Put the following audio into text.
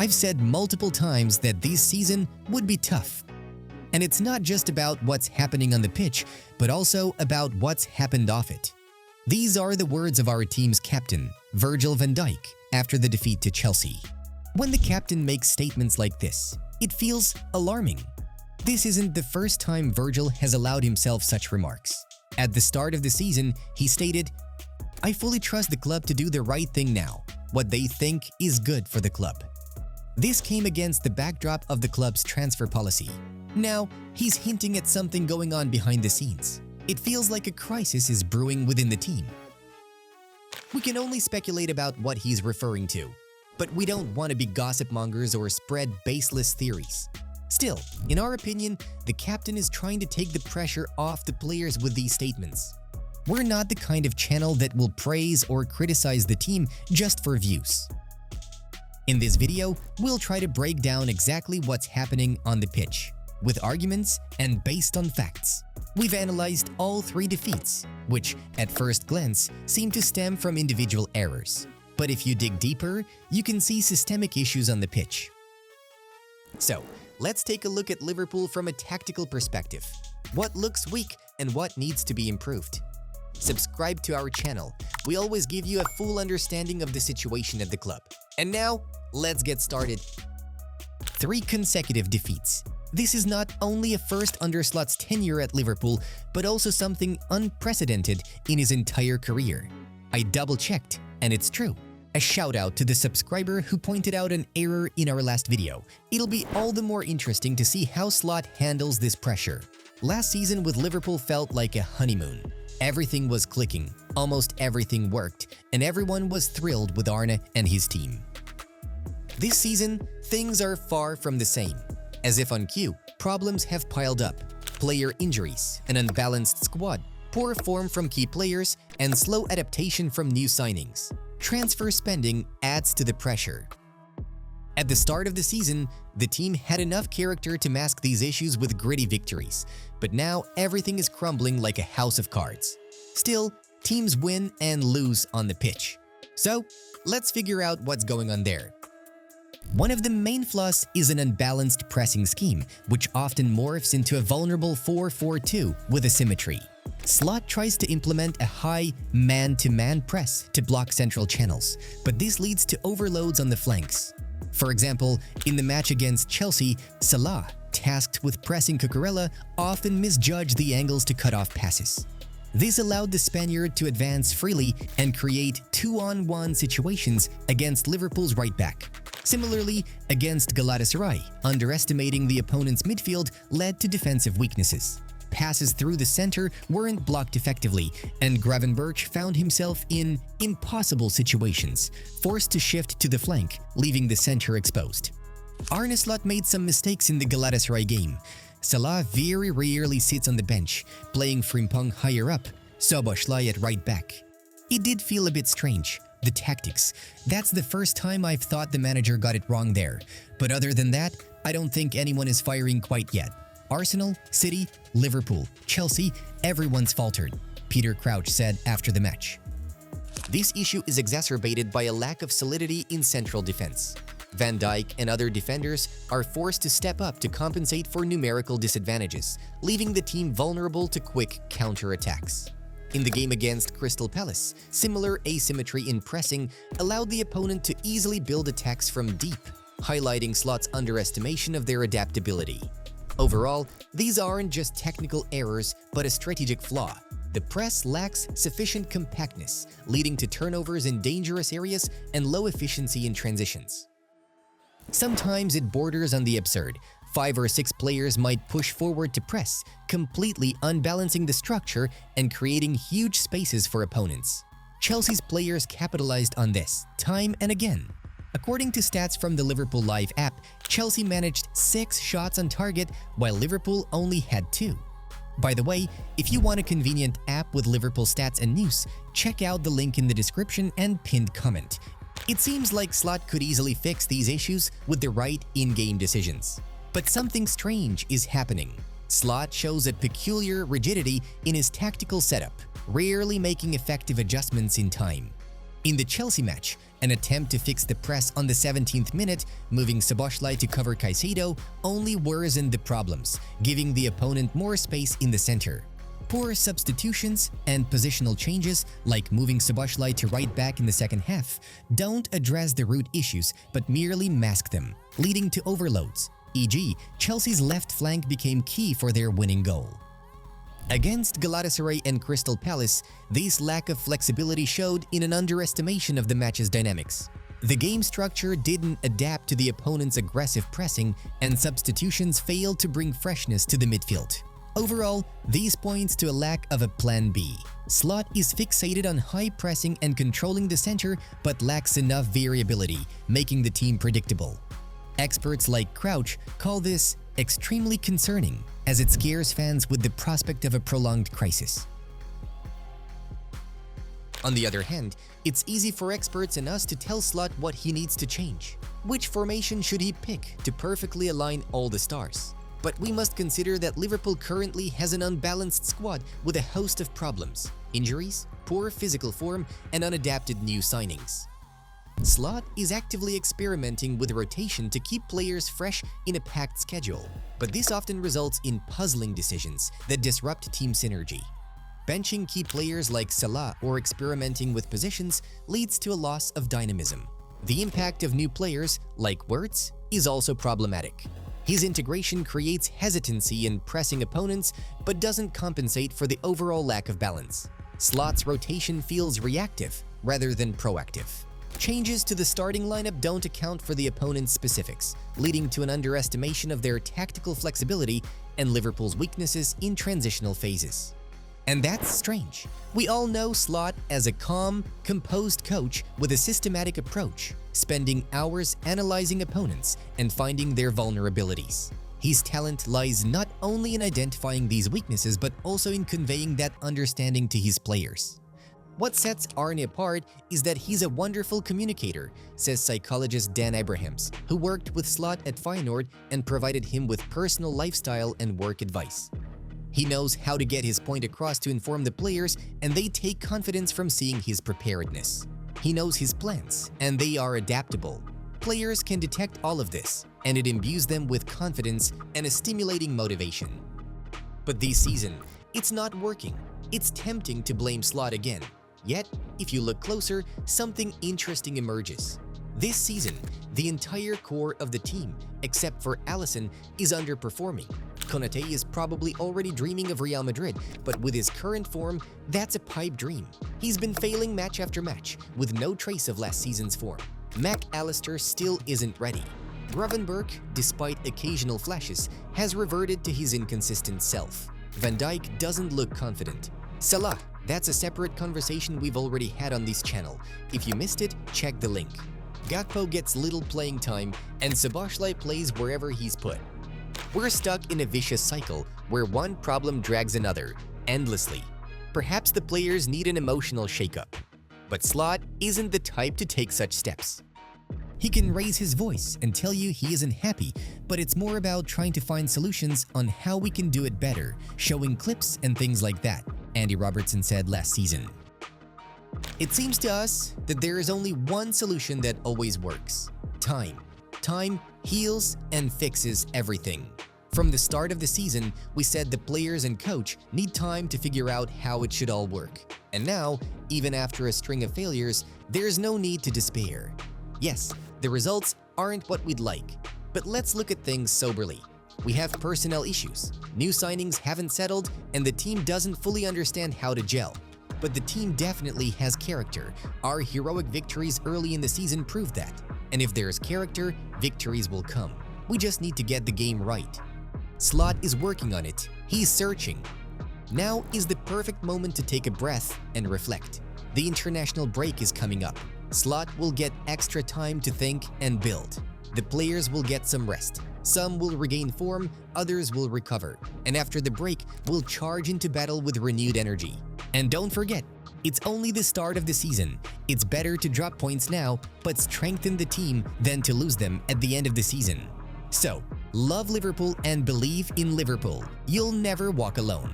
I've said multiple times that this season would be tough. And it's not just about what's happening on the pitch, but also about what's happened off it. These are the words of our team's captain, Virgil van Dijk, after the defeat to Chelsea. When the captain makes statements like this, it feels alarming. This isn't the first time Virgil has allowed himself such remarks. At the start of the season, he stated, "I fully trust the club to do the right thing now, what they think is good for the club." This came against the backdrop of the club's transfer policy. Now, he's hinting at something going on behind the scenes. It feels like a crisis is brewing within the team. We can only speculate about what he's referring to, but we don't want to be gossip mongers or spread baseless theories. Still, in our opinion, the captain is trying to take the pressure off the players with these statements. We're not the kind of channel that will praise or criticize the team just for views. In this video, we'll try to break down exactly what's happening on the pitch, with arguments and based on facts. We've analyzed all 3 defeats, which, at first glance, seem to stem from individual errors. But if you dig deeper, you can see systemic issues on the pitch. So, let's take a look at Liverpool from a tactical perspective. What looks weak and what needs to be improved? Subscribe to our channel. We always give you a full understanding of the situation at the club. And now, let's get started. 3 consecutive defeats. This is not only a first under Slot's tenure at Liverpool, but also something unprecedented in his entire career. I double-checked, and it's true. A shout out to the subscriber who pointed out an error in our last video. It'll be all the more interesting to see how Slot handles this pressure. Last season with Liverpool felt like a honeymoon. Everything was clicking, almost everything worked, and everyone was thrilled with Arne and his team. This season, things are far from the same. As if on cue, problems have piled up. Player injuries, an unbalanced squad, poor form from key players, and slow adaptation from new signings. Transfer spending adds to the pressure. At the start of the season, the team had enough character to mask these issues with gritty victories, but now everything is crumbling like a house of cards. Still, teams win and lose on the pitch. So, let's figure out what's going on there. One of the main flaws is an unbalanced pressing scheme, which often morphs into a vulnerable 4-4-2 with asymmetry. Slot tries to implement a high man-to-man press to block central channels, but this leads to overloads on the flanks. For example, in the match against Chelsea, Salah, tasked with pressing Cucurella, often misjudged the angles to cut off passes. This allowed the Spaniard to advance freely and create 2-on-1 situations against Liverpool's right back. Similarly, against Galatasaray, underestimating the opponent's midfield led to defensive weaknesses. Passes through the center weren't blocked effectively, and Gravenberch found himself in impossible situations, forced to shift to the flank, leaving the center exposed. Arne Slot made some mistakes in the Galatasaray game. Salah very rarely sits on the bench, playing Frimpong higher up, Szoboszlai at right back. It did feel a bit strange. The tactics. That's the first time I've thought the manager got it wrong there. But other than that, I don't think anyone is firing quite yet. Arsenal, City, Liverpool, Chelsea, everyone's faltered, Peter Crouch said after the match. This issue is exacerbated by a lack of solidity in central defense. Van Dijk and other defenders are forced to step up to compensate for numerical disadvantages, leaving the team vulnerable to quick counter-attacks. In the game against Crystal Palace, similar asymmetry in pressing allowed the opponent to easily build attacks from deep, highlighting Slot's underestimation of their adaptability. Overall, these aren't just technical errors, but a strategic flaw. The press lacks sufficient compactness, leading to turnovers in dangerous areas and low efficiency in transitions. Sometimes it borders on the absurd. 5 or 6 players might push forward to press, completely unbalancing the structure and creating huge spaces for opponents. Chelsea's players capitalized on this, time and again. According to stats from the Liverpool Live app, Chelsea managed 6 shots on target, while Liverpool only had 2. By the way, if you want a convenient app with Liverpool stats and news, check out the link in the description and pinned comment. It seems like Slot could easily fix these issues with the right in-game decisions. But something strange is happening. Slot shows a peculiar rigidity in his tactical setup, rarely making effective adjustments in time. In the Chelsea match, an attempt to fix the press on the 17th minute, moving Szoboszlai to cover Caicedo, only worsened the problems, giving the opponent more space in the center. Poor substitutions and positional changes, like moving Szoboszlai to right back in the second half, don't address the root issues but merely mask them, leading to overloads. E.g., Chelsea's left flank became key for their winning goal. Against Galatasaray and Crystal Palace, this lack of flexibility showed in an underestimation of the match's dynamics. The game structure didn't adapt to the opponent's aggressive pressing, and substitutions failed to bring freshness to the midfield. Overall, these points to a lack of a plan B. Slot is fixated on high pressing and controlling the center but lacks enough variability, making the team predictable. Experts like Crouch call this extremely concerning, as it scares fans with the prospect of a prolonged crisis. On the other hand, it's easy for experts and us to tell Slot what he needs to change. Which formation should he pick to perfectly align all the stars? But we must consider that Liverpool currently has an unbalanced squad with a host of problems: injuries, poor physical form, and unadapted new signings. Slot is actively experimenting with rotation to keep players fresh in a packed schedule, but this often results in puzzling decisions that disrupt team synergy. Benching key players like Salah or experimenting with positions leads to a loss of dynamism. The impact of new players, like Wirtz, is also problematic. His integration creates hesitancy in pressing opponents but doesn't compensate for the overall lack of balance. Slot's rotation feels reactive rather than proactive. Changes to the starting lineup don't account for the opponent's specifics, leading to an underestimation of their tactical flexibility and Liverpool's weaknesses in transitional phases. And that's strange. We all know Slot as a calm, composed coach with a systematic approach, spending hours analyzing opponents and finding their vulnerabilities. His talent lies not only in identifying these weaknesses but also in conveying that understanding to his players. What sets Arne apart is that he's a wonderful communicator, says psychologist Dan Abrahams, who worked with Slot at Feyenoord and provided him with personal lifestyle and work advice. He knows how to get his point across to inform the players, and they take confidence from seeing his preparedness. He knows his plans, and they are adaptable. Players can detect all of this, and it imbues them with confidence and a stimulating motivation. But this season, it's not working. It's tempting to blame Slot again. Yet, if you look closer, something interesting emerges. This season, the entire core of the team, except for Alisson, is underperforming. Konate is probably already dreaming of Real Madrid, but with his current form, that's a pipe dream. He's been failing match after match, with no trace of last season's form. Mac Allister still isn't ready. Gravenberch, despite occasional flashes, has reverted to his inconsistent self. Van Dijk doesn't look confident. Salah, that's a separate conversation we've already had on this channel. If you missed it, check the link. Gakpo gets little playing time, and Szoboszlai plays wherever he's put. We're stuck in a vicious cycle where one problem drags another, endlessly. Perhaps the players need an emotional shakeup. But Slot isn't the type to take such steps. He can raise his voice and tell you he isn't happy, but it's more about trying to find solutions on how we can do it better, showing clips and things like that, Andy Robertson said last season. It seems to us that there is only one solution that always works: time. Time heals and fixes everything. From the start of the season, we said the players and coach need time to figure out how it should all work. And now, even after a string of failures, there's no need to despair. Yes, the results aren't what we'd like, but let's look at things soberly. We have personnel issues, new signings haven't settled, and the team doesn't fully understand how to gel. But the team definitely has character. Our heroic victories early in the season proved that. And if there's character, victories will come. We just need to get the game right. Slot is working on it. He's searching. Now is the perfect moment to take a breath and reflect. The international break is coming up. Slot will get extra time to think and build. The players will get some rest. Some will regain form, others will recover. And after the break, we'll charge into battle with renewed energy. And don't forget, it's only the start of the season. It's better to drop points now, but strengthen the team than to lose them at the end of the season. So, love Liverpool and believe in Liverpool. You'll never walk alone.